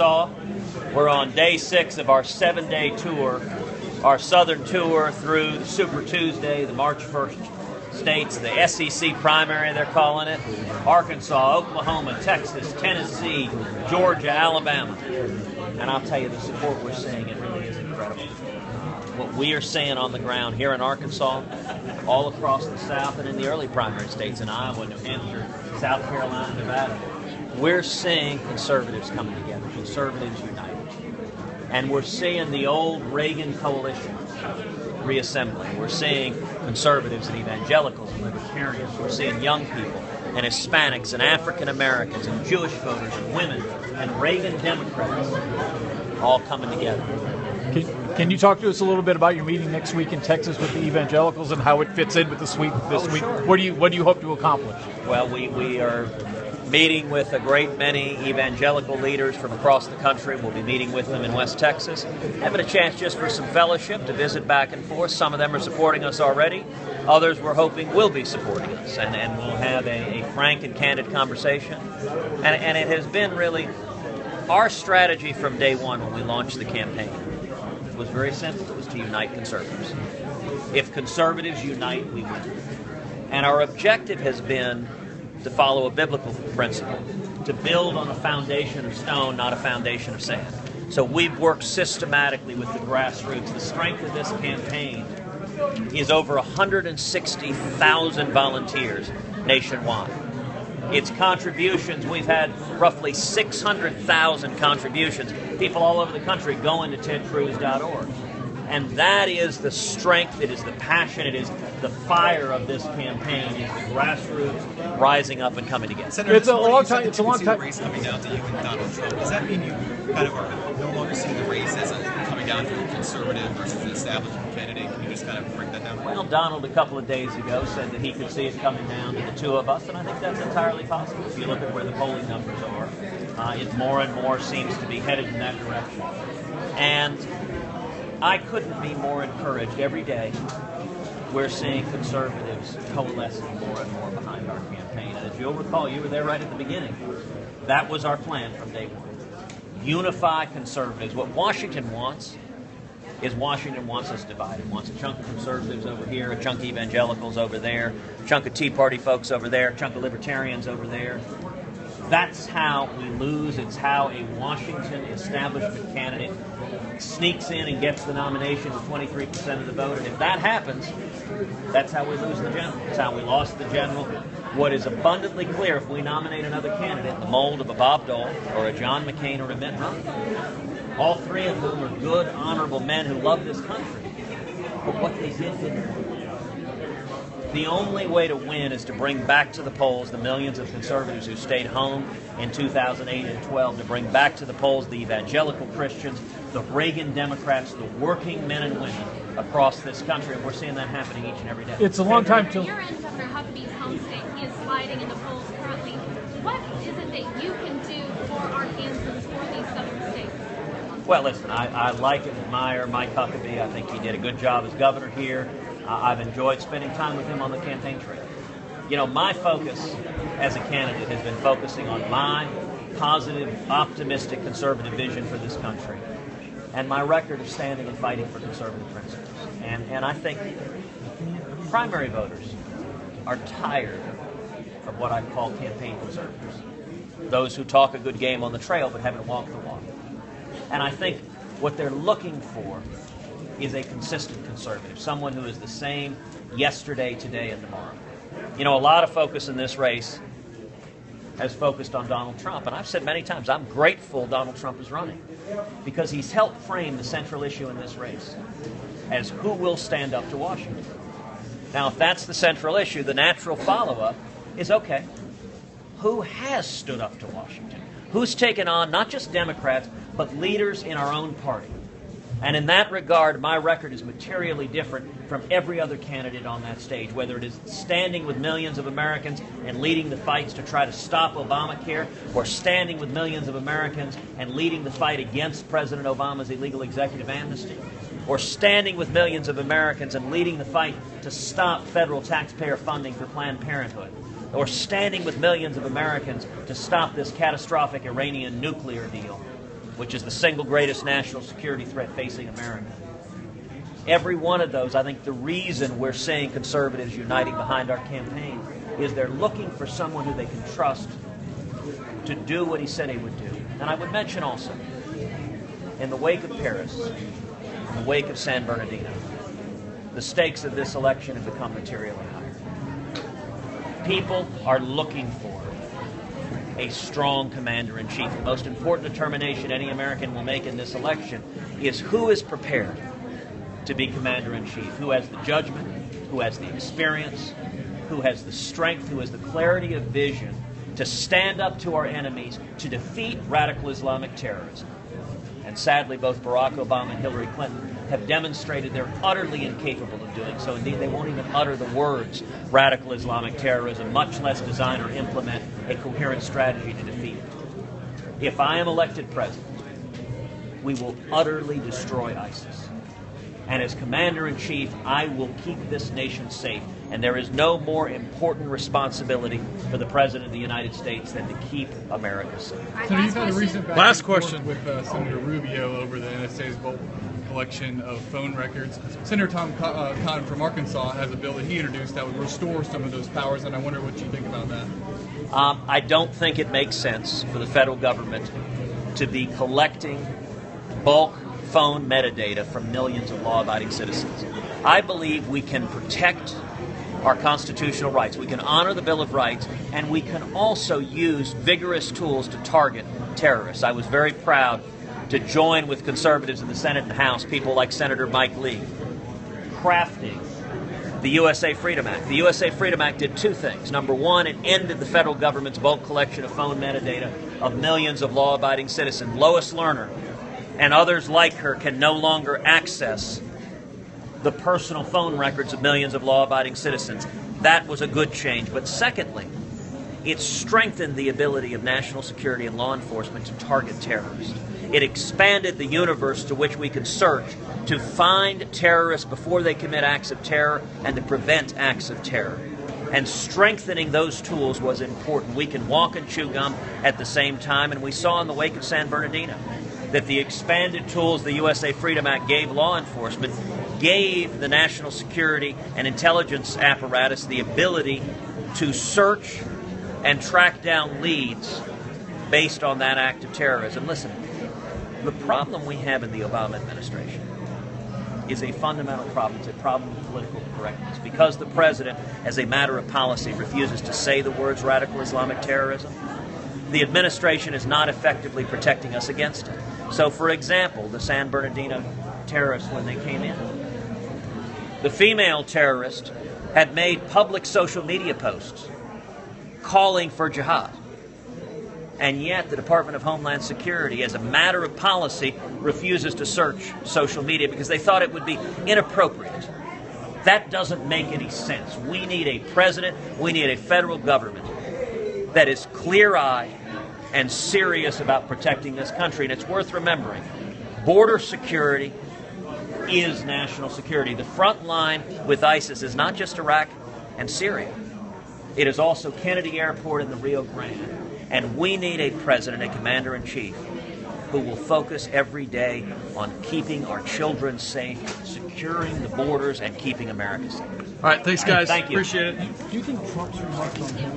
Arkansas. We're on day 6 of our 7-day tour, our southern tour through the Super Tuesday, the March 1st states, the SEC primary they're calling it, Arkansas, Oklahoma, Texas, Tennessee, Georgia, Alabama. And I'll tell you, the support we're seeing, it really is incredible. What we are seeing on the ground here in Arkansas, all across the South, and in the early primary states in Iowa, New Hampshire, South Carolina, Nevada, we're seeing conservatives coming together, conservatives united. And we're seeing the old Reagan coalition reassembling. We're seeing conservatives and evangelicals and libertarians. We're seeing young people and Hispanics and African Americans and Jewish voters and women and Reagan Democrats all coming together. Can you talk to us a little bit about your meeting next week in Texas with the evangelicals and how it fits in with the sweep this week? Sure. What do you hope to accomplish? Well, we are meeting with a great many evangelical leaders from across the country. We'll be meeting with them in West Texas, having a chance just for some fellowship to visit back and forth. Some of them are supporting us already. Others we're hoping will be supporting us, and we'll have a frank and candid conversation. And it has been really our strategy from day one when we launched the campaign. It was very simple. It was to unite conservatives. If conservatives unite, we win. And our objective has been to follow a biblical principle, to build on a foundation of stone, not a foundation of sand. So we've worked systematically with the grassroots. The strength of this campaign is over 160,000 volunteers nationwide. Its contributions, we've had roughly 600,000 contributions, people all over the country going to tedcruz.org. And that is the strength, it is the passion, it is the fire of this campaign, is the grassroots rising up and coming together. Senator, it's a long time. It's a long time. Race coming down to you and Donald Trump. Does that mean you kind of are no longer seeing the race as coming down to a conservative versus an establishment candidate? Can you just kind of break that down? Well, Donald a couple of days ago said that he could see it coming down to the two of us, and I think that's entirely possible. If you look at where the polling numbers are, it more and more seems to be headed in that direction. And I couldn't be more encouraged. Every day we're seeing conservatives coalescing more and more behind our campaign. And as you'll recall, you were there right at the beginning. That was our plan from day one. Unify conservatives. What Washington wants is Washington wants us divided. Wants a chunk of conservatives over here, a chunk of evangelicals over there, a chunk of Tea Party folks over there, a chunk of libertarians over there. That's how we lose. It's how a Washington establishment candidate sneaks in and gets the nomination with 23% of the vote. And if that happens, that's how we lose the general. It's how we lost the general. What is abundantly clear, if we nominate another candidate in the mold of a Bob Dole or a John McCain or a Mitt Romney, all three of whom are good, honorable men who love this country, but what they didn't work. The only way to win is to bring back to the polls the millions of conservatives who stayed home in 2008 and 12, to bring back to the polls the evangelical Christians, the Reagan Democrats, the working men and women across this country, and we're seeing that happening each and every day. It's a long time till... You're in Governor Huckabee's home state. He is sliding in the polls currently. What is it that you can do for Arkansans, for these southern states? Well, listen, I like and admire Mike Huckabee. I think he did a good job as governor here. I've enjoyed spending time with him on the campaign trail. You know, my focus as a candidate has been focusing on my positive, optimistic, conservative vision for this country and my record of standing and fighting for conservative principles. And I think primary voters are tired of what I call campaign conservatives, those who talk a good game on the trail but haven't walked the walk. And I think what they're looking for is a consistent conservative, someone who is the same yesterday, today, and tomorrow. You know, a lot of focus in this race has focused on Donald Trump, and I've said many times I'm grateful Donald Trump is running because he's helped frame the central issue in this race as who will stand up to Washington. Now, if that's the central issue, the natural follow-up is, okay, who has stood up to Washington? Who's taken on not just Democrats, but leaders in our own party? And in that regard, my record is materially different from every other candidate on that stage, whether it is standing with millions of Americans and leading the fights to try to stop Obamacare, or standing with millions of Americans and leading the fight against President Obama's illegal executive amnesty, or standing with millions of Americans and leading the fight to stop federal taxpayer funding for Planned Parenthood, or standing with millions of Americans to stop this catastrophic Iranian nuclear deal. which is the single greatest national security threat facing America. Every one of those, I think the reason we're seeing conservatives uniting behind our campaign is they're looking for someone who they can trust to do what he said he would do. And I would mention also, in the wake of Paris, in the wake of San Bernardino, the stakes of this election have become materially higher. People are looking for a strong commander-in-chief. The most important determination any American will make in this election is who is prepared to be commander-in-chief, who has the judgment, who has the experience, who has the strength, who has the clarity of vision to stand up to our enemies, to defeat radical Islamic terrorism. And sadly, both Barack Obama and Hillary Clinton have demonstrated they're utterly incapable of doing so. Indeed, they won't even utter the words radical Islamic terrorism, much less design or implement a coherent strategy to defeat it. If I am elected president, we will utterly destroy ISIS. And as commander-in-chief, I will keep this nation safe. And there is no more important responsibility for the President of the United States than to keep America safe. So you've had a recent back Last and forth question with Senator Rubio over the NSA's bulk collection of phone records. Senator Tom Cotton from Arkansas has a bill that he introduced that would restore some of those powers, and I wonder what you think about that. I don't think it makes sense for the federal government to be collecting bulk phone metadata from millions of law-abiding citizens. I believe we can protect our constitutional rights. We can honor the Bill of Rights, and we can also use vigorous tools to target terrorists. I was very proud to join with conservatives in the Senate and House, people like Senator Mike Lee, crafting the USA Freedom Act. The USA Freedom Act did two things. Number one, it ended the federal government's bulk collection of phone metadata of millions of law-abiding citizens. Lois Lerner and others like her can no longer access the personal phone records of millions of law-abiding citizens. That was a good change. But secondly, it strengthened the ability of national security and law enforcement to target terrorists. It expanded the universe to which we can search to find terrorists before they commit acts of terror and to prevent acts of terror. And strengthening those tools was important. We can walk and chew gum at the same time, and we saw in the wake of San Bernardino that the expanded tools the USA Freedom Act gave law enforcement gave the national security and intelligence apparatus the ability to search and track down leads based on that act of terrorism. Listen, the problem we have in the Obama administration is a fundamental problem. It's a problem of political correctness. Because the president, as a matter of policy, refuses to say the words radical Islamic terrorism, the administration is not effectively protecting us against it. So, for example, the San Bernardino terrorists, when they came in, the female terrorist had made public social media posts calling for jihad. And yet the Department of Homeland Security, as a matter of policy, refuses to search social media because they thought it would be inappropriate. That doesn't make any sense. We need a president, we need a federal government that is clear-eyed and serious about protecting this country. And it's worth remembering, border security is national security. The front line with ISIS is not just Iraq and Syria. It is also Kennedy Airport and the Rio Grande. And we need a president, a commander-in-chief, who will focus every day on keeping our children safe, securing the borders, and keeping America safe. All right, thanks, guys. Thank you. Appreciate it. Do you think Trump's remarks on him